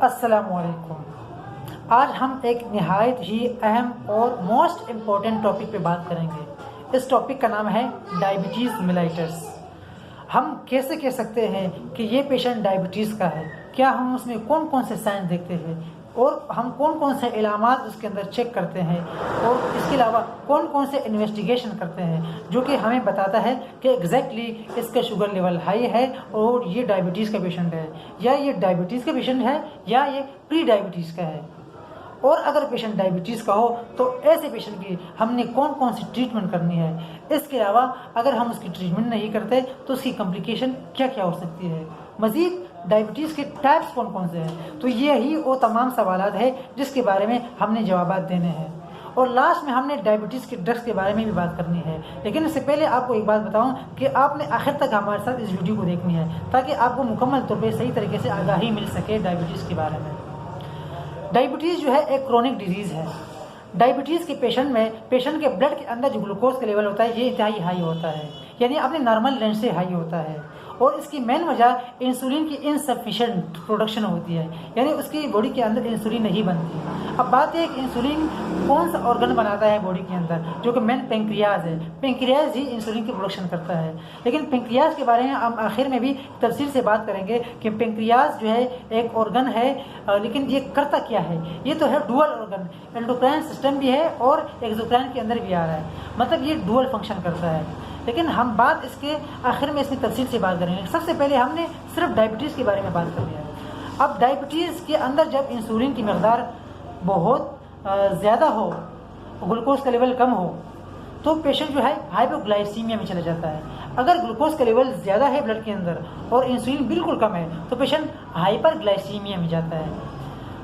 अस्सलामुअलैकुम। आज हम एक नहायत ही अहम और मोस्ट इम्पॉर्टेंट टॉपिक पे बात करेंगे। इस टॉपिक का नाम है डायबिटीज़ मेलाइटस। हम कैसे कह सकते हैं कि ये पेशेंट डायबिटीज़ का है? क्या हम उसमें कौन कौन से साइन देखते हैं और हम कौन कौन से इलामात उसके अंदर चेक करते हैं और इसके अलावा कौन कौन से इन्वेस्टिगेशन करते हैं जो कि हमें बताता है कि एग्जैक्टली इसका शुगर लेवल हाई है और ये डायबिटीज़ का पेशेंट है, या ये डायबिटीज़ का पेशेंट है या ये प्री डायबिटीज़ का है। और अगर पेशेंट डायबिटीज़ का हो तो ऐसे पेशेंट की हमने कौन कौन सी ट्रीटमेंट करनी है। इसके अलावा अगर हम उसकी ट्रीटमेंट नहीं करते तो उसकी कॉम्प्लिकेशन क्या क्या हो सकती है। मज़ीद डायबिटीज़ के टाइप्स कौन कौन से हैं। तो यही वो तमाम सवालात है जिसके बारे में हमने जवाबात देने हैं। और लास्ट में हमने डायबिटीज़ के ड्रग्स के बारे में भी बात करनी है। लेकिन इससे पहले आपको एक बात बताऊं कि आपने आखिर तक हमारे साथ इस वीडियो को देखनी है ताकि आपको मुकम्मल तौर पर सही तरीके से आगाही मिल सके डायबिटीज़ के बारे में। डायबिटीज़ जो है एक क्रोनिक डिजीज़ है। डायबिटीज़ के पेशेंट के ब्लड के अंदर जो ग्लूकोज का लेवल होता है ये इंतहाई हाई होता है, यानी अपने नॉर्मल रेंज से हाई होता है। और इसकी मेन वजह इंसुलिन की इनसफिशिएंट प्रोडक्शन होती है, यानी उसकी बॉडी के अंदर इंसुलिन नहीं बनती। अब बात है कि इंसुलिन कौन सा ऑर्गन बनाता है बॉडी के अंदर, जो कि मेन पेंक्रियाज है। पेंक्रियाज ही इंसुलिन की प्रोडक्शन करता है। लेकिन पेंक्रियाज के बारे में हम आखिर में भी तफसील से बात करेंगे कि पेंक्रियाज जो है एक ऑर्गन है, लेकिन ये करता क्या है। ये तो है डुअल ऑर्गन, एंडोक्राइन सिस्टम भी है और एक्सोक्राइन के अंदर भी आ रहा है, मतलब ये डुअल फंक्शन करता है। लेकिन हम बात इसके आखिर में इसमें तफसील से बात करेंगे। सबसे पहले हमने सिर्फ डायबिटीज़ के बारे में बात करनी है। अब डायबिटीज़ के अंदर जब इंसुलिन की मकदार बहुत ज़्यादा हो, ग्लूकोज का लेवल कम हो, तो पेशेंट जो है हाइपोग्लाइसीमिया में चला जाता है। अगर ग्लूकोज का लेवल ज़्यादा है ब्लड के अंदर और इंसुलिन बिल्कुल कम है तो पेशेंट हाइपरग्लाइसीमिया में जाता है।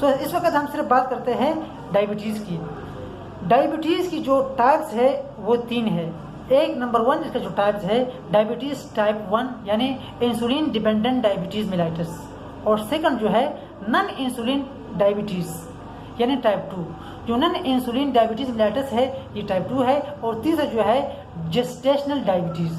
तो इस वक्त हम सिर्फ बात करते हैं डायबिटीज़ की। डायबिटीज़ की जो टाइप्स है वो 3 है। एक नंबर 1 इसका जो टाइप्स है डायबिटीज़ टाइप 1 यानी इंसुलिन डिपेंडेंट डायबिटीज़ मेलाइटस, और सेकंड जो है नॉन इंसुलिन डायबिटीज़ यानी टाइप 2। जो नॉन इंसुलिन डायबिटीज़ मेलाइटस है ये टाइप 2 है, और तीसरा जो है जेस्टेशनल डायबिटीज़।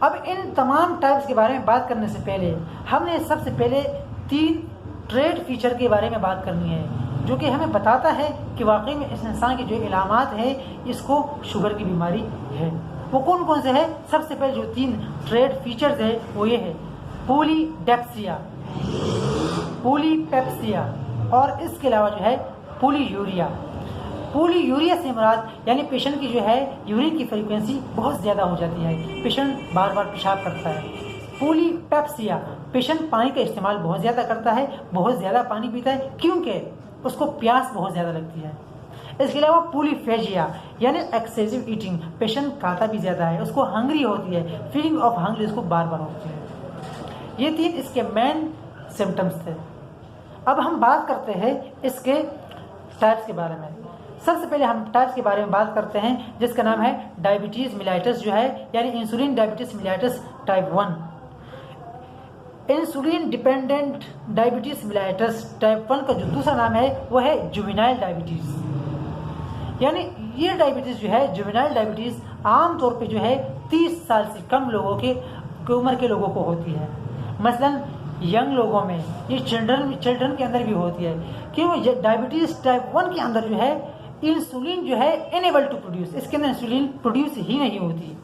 अब इन तमाम टाइप्स के बारे में बात करने से पहले हमने सबसे पहले 3 ट्रेड फीचर के बारे में बात करनी है जो कि हमें बताता है कि वाकई में इस इंसान की जो इलामात है इसको शुगर की बीमारी है। वो कौन कौन से है? सबसे पहले जो 3 ट्रेड फीचर्स है वो ये है पॉलीडेप्सिया, पॉलीपेप्सिया और इसके अलावा जो है पॉलीयूरिया। पॉलीयूरिया से मुराद यानी पेशेंट की जो है यूरिन की फ्रीक्वेंसी बहुत ज़्यादा हो जाती है, पेशेंट बार बार पेशाब करता है। पॉलीपेप्सिया पेशेंट पानी का इस्तेमाल बहुत ज़्यादा करता है, बहुत ज़्यादा पानी पीता है क्योंकि उसको प्यास बहुत ज़्यादा लगती है। इसके अलावा पॉलीफेजिया यानी एक्सेसिव ईटिंग, पेशेंट खाता भी ज़्यादा है, उसको हंग्री होती है, फीलिंग ऑफ हंग्री उसको बार बार होती है। ये 3 इसके मेन सिम्टम्स थे। अब हम बात करते हैं इसके टाइप्स के बारे में। सबसे पहले हम टाइप्स के बारे में बात करते हैं जिसका नाम है डायबिटीज़ मेलाइटस जो है यानी insulin diabetes mellitus type 1। Insulin dependent diabetes mellitus type 1 का जो दूसरा नाम है वो है जुवेनाइल डायबिटीज़। यानी ये डायबिटीज़ जो है जुवेनाइल डायबिटीज़ आमतौर पे जो है 30 साल से कम लोगों के उम्र के लोगों को होती है। मसलन यंग लोगों में, ये चिल्ड्रन के अंदर भी होती है। क्यों? डायबिटीज़ टाइप 1 के अंदर जो है इंसुलिन जो है इनेबल टू प्रोड्यूस, इसके अंदर इंसुलिन प्रोड्यूस ही नहीं होती।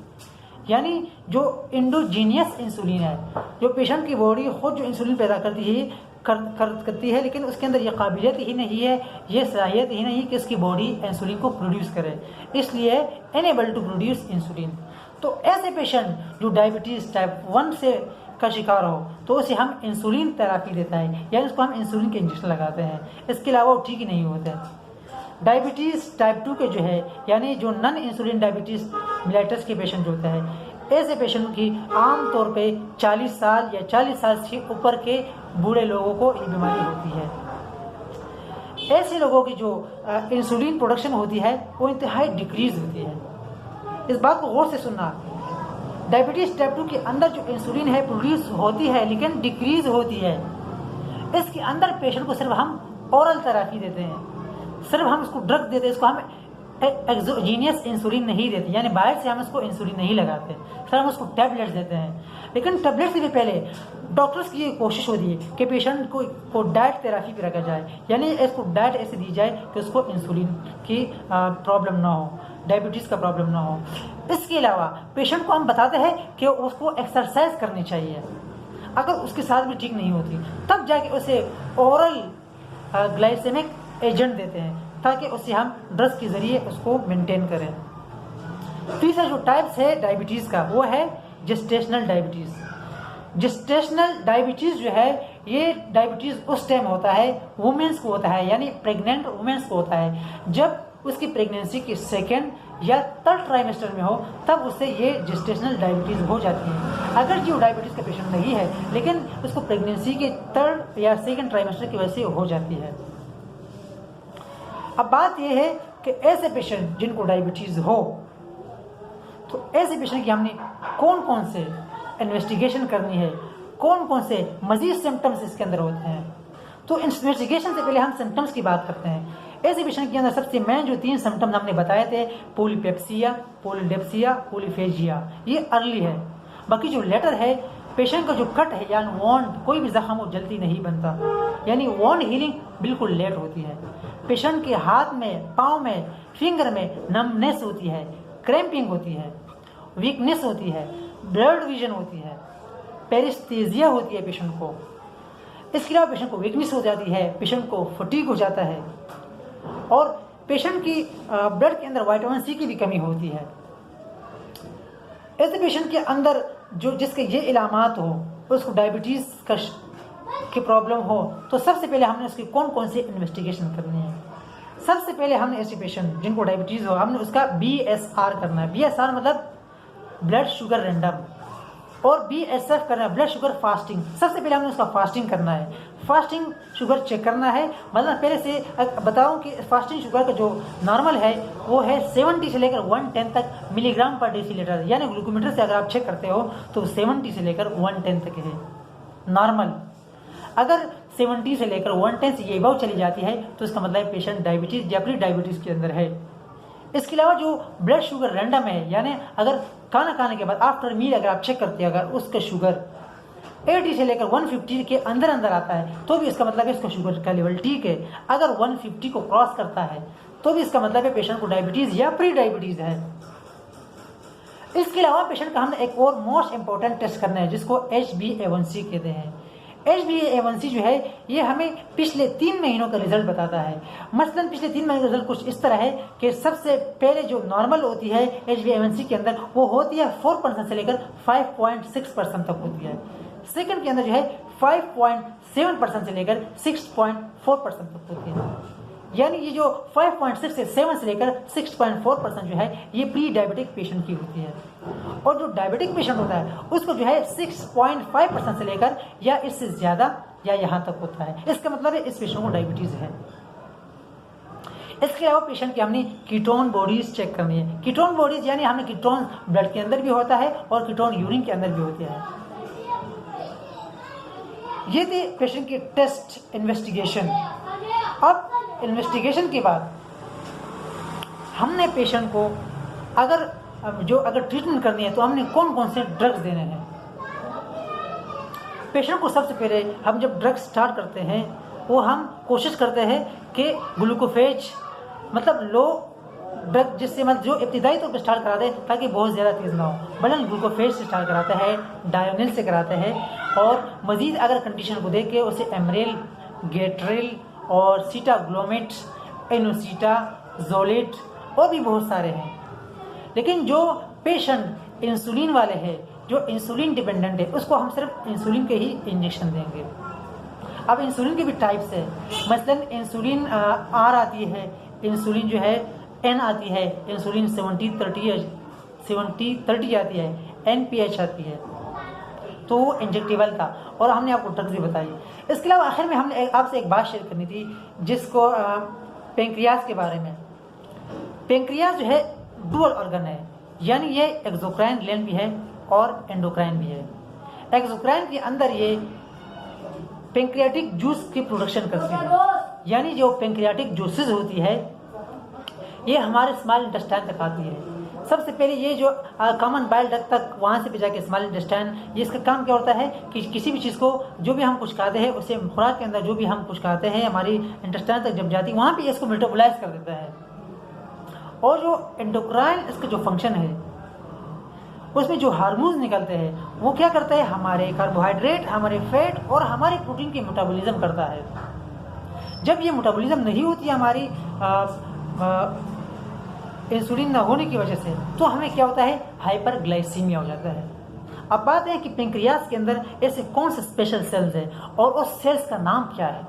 यानी जो इंडोजीनियस इंसुलिन है, जो पेशेंट की बॉडी खुद जो इंसुलिन पैदा करती है लेकिन उसके अंदर ये काबिलियत ही नहीं है, ये सलाहियत ही नहीं कि उसकी बॉडी इंसुलिन को प्रोड्यूस करे, इसलिए इनेबल टू प्रोड्यूस इंसुलिन। तो ऐसे पेशेंट जो डायबिटीज़ टाइप 1 से का शिकार हो तो उसे हम इंसुलिन थेरापी देता है, यानी उसको हम इंसुलिन के इंजेक्शन लगाते हैं। इसके अलावा वो ठीक ही नहीं होते। डायबिटीज़ टाइप 2 के जो है यानी जो नॉन इंसुलिन डायबिटीज़ मेलाइटस के पेशेंट होते हैं, ऐसे पेशेंट की आम तौर पे 40 साल या 40 साल से ऊपर के बूढ़े लोगों को ये बीमारी होती है। ऐसे लोगों की जो इंसुलिन प्रोडक्शन होती है वो इंतहाई डिक्रीज होती है। इस बात को गौर से सुनना, डायबिटीज़ टाइप 2 के अंदर जो इंसुलिन है प्रोड्यूस होती है लेकिन डिक्रीज होती है। इसके अंदर पेशेंट को सिर्फ हम ओरल थेरापी देते हैं, सिर्फ हम उसको ड्रग देते हैं, इसको हम एक्सोजीनियस इंसुलिन नहीं देते, यानी बाहर से हम उसको इंसुलिन नहीं लगाते, सर हम उसको टैबलेट्स देते हैं। लेकिन टैबलेट से भी पहले डॉक्टर्स की ये कोशिश होती है कि पेशेंट को डाइट थेरेपी पे रखा जाए, यानी इसको डाइट ऐसे दी जाए कि उसको इंसुलिन की प्रॉब्लम ना हो, डायबिटीज़ का प्रॉब्लम ना हो। इसके अलावा पेशेंट को हम बताते हैं कि उसको एक्सरसाइज करनी चाहिए। अगर उसके साथ भी ठीक नहीं होती तब जाके उसे ओरल ग्लाइसेमिक एजेंट देते हैं ताकि उसे हम ड्रग्स के ज़रिए उसको मेंटेन करें। तीसरा जो टाइप्स है डायबिटीज़ का वो है जेस्टेशनल डायबिटीज़। जेस्टेशनल डायबिटीज़ जो है ये डायबिटीज़ उस टाइम होता है वुमेन्स को होता है, यानी प्रेग्नेंट वुमेन्स को होता है जब उसकी प्रेगनेंसी के सेकेंड या थर्ड ट्राइमेस्टर में हो, तब उससे ये जेस्टेशनल डायबिटीज़ हो जाती है। अगर जो डायबिटीज़ का पेशेंट नहीं है लेकिन उसको प्रेगनेंसी के थर्ड या सेकेंड ट्राइमेस्टर की वजह से हो जाती है। अब बात यह है कि ऐसे पेशेंट जिनको डायबिटीज़ हो तो ऐसे पेशेंट की हमने कौन कौन से इन्वेस्टिगेशन करनी है, कौन कौन से मजीद सिम्टम्स इसके अंदर होते हैं। तो इन्वेस्टिगेशन से पहले हम सिम्टम्स की बात करते हैं। ऐसे पेशेंट के अंदर सबसे मेन जो 3 सिम्टम्स हमने बताए थे, पॉलीपेप्सिया, पॉलीडेप्सिया, पॉलीफेजिया, ये अर्ली है। बाकी जो लेटर है पेशेंट का जो कट है यानी वॉन्ड, कोई भी जख्म वो जल्दी नहीं बनता, यानी वॉन्ड हीलिंग बिल्कुल लेट होती है। पेशेंट के हाथ में, पाँव में, फिंगर में नमनेस होती है, क्रैम्पिंग होती है, वीकनेस होती है, ब्लड विजन होती है, पेरिस्थेजिया होती है पेशेंट को। इसके अलावा पेशेंट को वीकनेस हो जाती है, पेशेंट को फटीग हो जाता है और पेशेंट की ब्लड के अंदर विटामिन सी की भी कमी होती है। ऐसे पेशेंट के अंदर जो जिसके ये इलामात हो, उसको डायबिटीज़ का की प्रॉब्लम हो, तो सबसे पहले हमने उसकी कौन कौन सी इन्वेस्टिगेशन करनी है। सबसे पहले हमने ऐसे पेशेंट जिनको डायबिटीज़ हो हमने उसका BSR करना है। BSR मतलब ब्लड शुगर रैंडम, और BSF करना है, ब्लड शुगर फास्टिंग। सबसे पहले हमने उसका फास्टिंग करना है, फास्टिंग शुगर चेक करना है। मतलब पहले से बताऊं कि फास्टिंग शुगर का जो नॉर्मल है वो है 70 से लेकर 110 तक मिलीग्राम पर डेसीलीटर, यानी ग्लूकोमीटर से अगर आप चेक करते हो तो 70 से लेकर 110 तक है नॉर्मल। अगर 70 से लेकर 110 से ये अबव चली जाती है तो इसका मतलब पेशेंट डायबिटीज़ या प्री डायबिटीज़ के अंदर है। इसके अलावा जो ब्लड शुगर रैंडम है, यानी अगर खाना खाने के बाद आफ्टर मील अगर आप चेक करते हैं अगर उसका शुगर 80 से लेकर 150 के अंदर अंदर आता है तो भी इसका मतलब है इसका शुगर का लेवल ठीक है। अगर 150 को क्रॉस करता है तो भी इसका मतलब है पेशेंट को डायबिटीज़ या प्री डायबिटीज़ है। इसके अलावा पेशेंट का हमने एक और मोस्ट इंपॉर्टेंट टेस्ट करना है जिसको HbA1c कहते हैं। HbA1c जो है ये हमें पिछले 3 महीनों का रिजल्ट बताता है। मसलन पिछले 3 महीनों का रिजल्ट कुछ इस तरह है कि सबसे पहले जो नॉर्मल होती है HbA1c के अंदर वो होती है 4% से लेकर 5.6% तक होती है। सेकंड के अंदर जो है 5.7% से लेकर 6.4% तक होती है। यानी ये जो 5.6 से 7 से लेकर 6.4% जो है ये प्री डायबिटिक पेशेंट की होती है, और जो डायबिटिक पेशेंट होता है उसको जो है 6.5% से लेकर या इससे ज़्यादा या यहाँ तक होता है। इसका मतलब है इस पेशेंट को डायबिटीज़ है। इसके अलावा पेशेंट की हमने कीटोन बॉडीज चेक करनी है। कीटोन बॉडीज यानी हमें कीटोन ब्लड के अंदर भी होता है और कीटोन यूरिन के अंदर भी होते हैं। ये थी पेशेंट की टेस्ट इन्वेस्टिगेशन। अब इन्वेस्टिगेशन के बाद हमने पेशेंट को अगर ट्रीटमेंट करनी है तो हमने कौन कौन से ड्रग्स देने हैं। पेशेंट को सबसे पहले हम जब ड्रग्स स्टार्ट करते हैं वो हम कोशिश करते हैं कि ग्लूकोफेज मतलब लो ड्रग जिससे मतलब जो इब्तिदाई तौर पर स्टार्ट कराते हैं ताकि बहुत ज़्यादा तेज़ ना हो, बलन ग्लूकोफेज से स्टार्ट कराते हैं, डायोनिल से कराते हैं, और मज़ीद अगर कंडीशन को देख के उसे एमरेल, गेट्रेल और सीटाग्लोमेट, एनोसीटा, जोलेट और भी बहुत सारे हैं। लेकिन जो पेशेंट इंसुलिन वाले हैं, जो इंसुलिन डिपेंडेंट है, उसको हम सिर्फ इंसुलिन के ही इंजेक्शन देंगे। अब इंसुलिन के भी टाइप्स है, मसलन इंसुलिन आर आती है, इंसुलिन जो है एन आती है, इंसुलिन 70-30 आती है, NPH आती है, तो वो इंजेक्टेबल था और हमने आपको ड्रग्स भी बताई। इसके अलावा आखिर में हमने आपसे एक बात शेयर करनी थी जिसको पेंक्रियाज के बारे में। पेंक्रियाज जो है डुअल ऑर्गन है, यानी ये एक्सोक्राइन ग्लैंड भी है और एंडोक्राइन भी है। एक्सोक्राइन के अंदर ये पेंक्रियाटिक जूस की प्रोडक्शन करती है, यानी जो पेंक्रियाटिक जूसेस होती है ये हमारे स्मॉल इंटेस्टाइन तक आती है। सबसे पहले ये जो कॉमन बाइल डक्ट तक वहाँ से भी जाके स्मॉल इंटेस्टाइन, ये इसका काम क्या होता है कि किसी भी चीज़ को जो भी हम कुछ खाते हैं उसे खुराक के अंदर जो भी हम कुछ खाते हैं हमारी इंटेस्टाइन तक जब जाती है वहाँ पे इसको मेटाबोलाइज कर देता है। और जो एंडोक्राइन इसका जो फंक्शन है उसमें जो हार्मोन्स निकलते हैं वो क्या करता है, हमारे कार्बोहाइड्रेट, हमारे फैट और हमारे प्रोटीन की मेटाबॉलिज्म करता है। जब ये मेटाबॉलिज्म नहीं होती है हमारी इंसुलिन न होने की वजह से, तो हमें क्या होता है, हाइपरग्लाइसीमिया हो जाता है। अब बात है कि पेंक्रियास के अंदर ऐसे कौन से स्पेशल सेल्स हैं और उस सेल्स का नाम क्या है।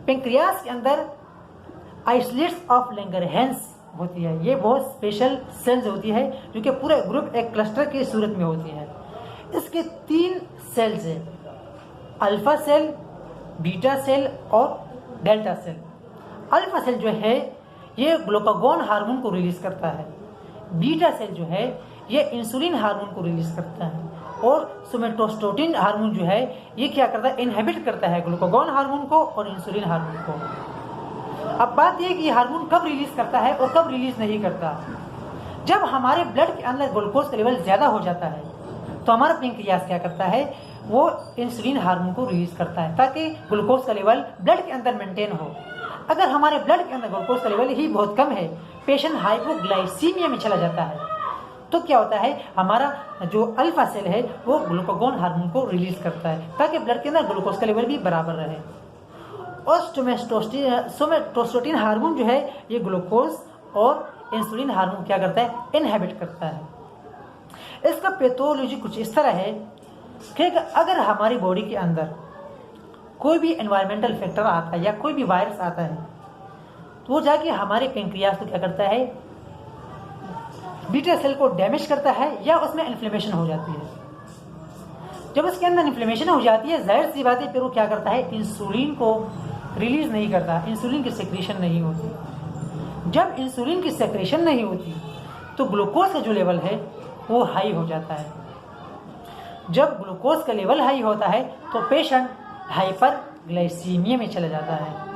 पेंक्रियास के अंदर आइसोलेट्स ऑफ लैंगरहैंस होती है। ये बहुत स्पेशल सेल्स होती है जो कि पूरे ग्रुप एक क्लस्टर की सूरत में होती है। इसके 3 सेल्स हैं, अल्फा सेल, बीटा सेल और डेल्टा सेल। अल्फा सेल जो है ये ग्लूकागोन हार्मोन को रिलीज करता है। बीटा सेल जो है ये इंसुलिन हार्मोन को रिलीज करता है। और सोमेटोस्टेटिन हार्मोन जो है ये क्या करता है, इनहिबिट करता है ग्लूकागोन हार्मोन को और इंसुलिन हार्मोन को। अब बात यह कि ये हार्मोन कब रिलीज करता है और कब रिलीज नहीं करता। जब हमारे ब्लड के अंदर ग्लूकोज का लेवल ज़्यादा हो जाता है तो हमारा पेंक्रियास क्या करता है, वो इंसुलिन हार्मोन को रिलीज करता है ताकि ग्लूकोज का लेवल ब्लड के अंदर मेंटेन हो। अगर हमारे ब्लड के अंदर ग्लूकोज का लेवल ही बहुत कम है, पेशेंट हाइपोग्लाइसीमिया में चला जाता है, तो क्या होता है, हमारा जो अल्फा सेल है वो ग्लूकागोन हार्मोन को रिलीज करता है ताकि ब्लड के अंदर ग्लूकोज का लेवल भी बराबर रहे। और सोमेटोस्टेटिन हार्मोन जो है ये ग्लूकोज और इंसुलिन हार्मोन क्या करता है, इनहिबिट करता है। इसका पैथोलॉजी कुछ इस तरह है कि अगर हमारी बॉडी के अंदर कोई भी एनवायरमेंटल फैक्टर आता है या कोई भी वायरस आता है तो वो जाके हमारे पेंक्रियास को क्या करता है, बीटा सेल को डैमेज करता है या उसमें इन्फ्लेमेशन हो जाती है। जब इसके अंदर इन्फ्लेमेशन हो जाती है, जाहिर सी बात है फिर वो क्या करता है, इंसुलिन को रिलीज नहीं करता, इंसुलिन की सेक्रेशन नहीं होती। जब इंसुलिन की सेक्रेशन नहीं होती तो ग्लूकोज का जो लेवल है वो हाई हो जाता है। जब ग्लूकोज का लेवल हाई होता है तो पेशेंट हाइपरग्लाइसीमिया में चला जाता है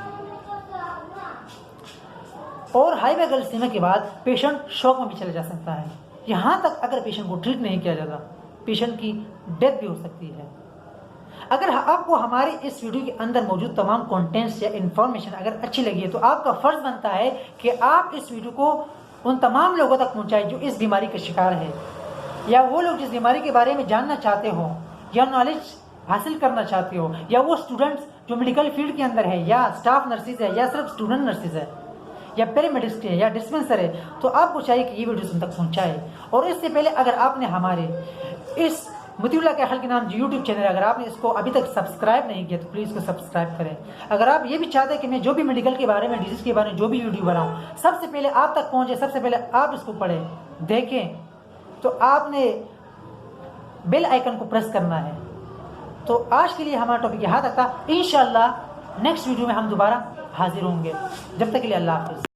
और हाइपरग्लाइसीमिया के बाद पेशेंट शॉक में भी चला जा सकता है। यहाँ तक अगर पेशेंट को ट्रीट नहीं किया जाता पेशेंट की डेथ भी हो सकती है। अगर आपको हमारे इस वीडियो के अंदर मौजूद तमाम कंटेंट्स या इन्फॉर्मेशन अगर अच्छी लगी है तो आपका फर्ज बनता है कि आप इस वीडियो को उन तमाम लोगों तक पहुँचाएं जो इस बीमारी का शिकार है या वो लोग जिस बीमारी के बारे में जानना चाहते हो या नॉलेज हासिल करना चाहते हो, या वो स्टूडेंट्स जो मेडिकल फील्ड के अंदर है या स्टाफ नर्सिस है या सिर्फ स्टूडेंट नर्सिस है या पैरामेडिक्स है या डिस्पेंसर है, तो आपको चाहिए कि ये वीडियो उन तक पहुंचाए। और इससे पहले अगर आपने हमारे इस मुतीउल्लाह कैखल के नाम जो यूट्यूब चैनल है अगर आपने इसको अभी तक सब्सक्राइब नहीं किया तो प्लीज़ इसको सब्सक्राइब करें। अगर आप ये भी चाहते हैं कि मैं जो भी मेडिकल के बारे में, डिजीज़ के बारे में जो भी वीडियो बनाऊँ सबसे पहले आप तक पहुँचे, सबसे पहले आप इसको पढ़ें देखें, तो आपने बेल आइकन को प्रेस करना है। तो आज के लिए हमारा टॉपिक यहाँ तक था। इंशाअल्लाह नेक्स्ट वीडियो में हम दोबारा हाजिर होंगे। जब तक के लिए अल्लाह हाफिज़।